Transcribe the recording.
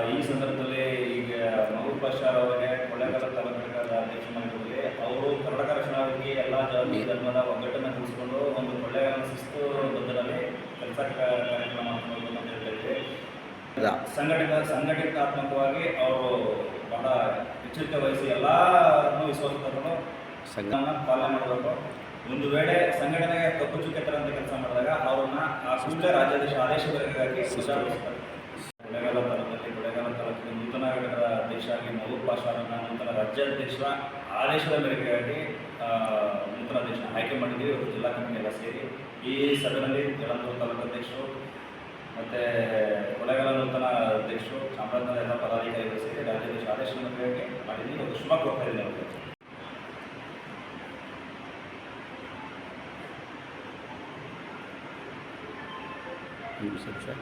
ಈ ಸಂದರ್ಭದಲ್ಲಿ ಈಗ ಮಹಬೂಬ್ ಬಶಾರ್ ಅವರಿಗೆ ಕೊಳ್ಳೇಗಾಲ ತಾಲೂಕು ಘಟಕದ ಅಧ್ಯಕ್ಷ ಮಾಡಿರುವುದೇ ಅವರು ಕರ್ನಾಟಕ ರಕ್ಷಣಾ ವೇದಿಕೆ ಎಲ್ಲ ಜಾತಿ ಧರ್ಮದ ಒಗ್ಗಟ್ಟನ್ನು ತಿಳಿಸಿಕೊಂಡು ಒಂದು ಕೊಳ್ಳೇಗಾಲ ಶಿಸ್ತು ಬದ್ಧದಲ್ಲಿ ಕೆಲಸ ಕಾರ್ಯಕ್ರಮ ಮಾಡಬೇಕು ಅಂತ ಹೇಳ್ತಾ ಇದ್ದೀವಿ. ಸಂಘಟಿತಾತ್ಮಕವಾಗಿ ಅವರು ಬಹಳ ಎಚ್ಚರಿಕೆ ವಹಿಸಿ ಎಲ್ಲರನ್ನೂ ವಿಶ್ವಾಸ ತಗೊಂಡು ಪಾಲನೆ ಮಾಡಬೇಕು. ಒಂದು ವೇಳೆ ಸಂಘಟನೆಗೆ ಕಪ್ಪು ಚುಕ್ಕೆ ತರಂತ ಕೆಲಸ ಮಾಡಿದಾಗ ಅವರನ್ನ ಆ ಕೂಡಲೇ ರಾಜ್ಯಾಧ್ಯಕ್ಷ ಆದೇಶಗಳಿಗಾಗಿ ಕೊಳ್ಳೇಗಾಲ ತಾಲೂಕಿನ ನೂತನ ಘಟಕದ ಅಧ್ಯಕ್ಷ ಆಗಿ ಮಹಬೂಬ್ ಬಶಾರನ್ನ ನೂತನ ರಾಜ್ಯಾಧ್ಯಕ್ಷರ ಆದೇಶದ ಮೇರೆಗಾಗಿ ನೂತನ ಅಧ್ಯಕ್ಷ ಆಯ್ಕೆ ಮಾಡಿದ್ದೀವಿ. ಇವತ್ತು ಜಿಲ್ಲಾ ಕಮಿಟಿ ಎಲ್ಲ ಸೇರಿ ಈ ಸಭೆಯಲ್ಲಿ ಯಳಂದೂರು ತಾಲೂಕು ಅಧ್ಯಕ್ಷರು ಮತ್ತು ಕೊಳ್ಳೇಗಾಲ ನೂತನ ಅಧ್ಯಕ್ಷರು ಚಾಮರಾಜನಗರ ಎಲ್ಲ ಪದಾಧಿಕಾರಿಗಳು ಸೇರಿ ರಾಜ್ಯಾಧ್ಯಕ್ಷ ಆದೇಶದ ಮೇರೆಗೆ ಮಾಡಿದ್ದೀವಿ. ಇವತ್ತು ಶುಭ ಕೋರ್ತಾ ಇದ್ದೀನಿ. ಸರಿ ಸರ್.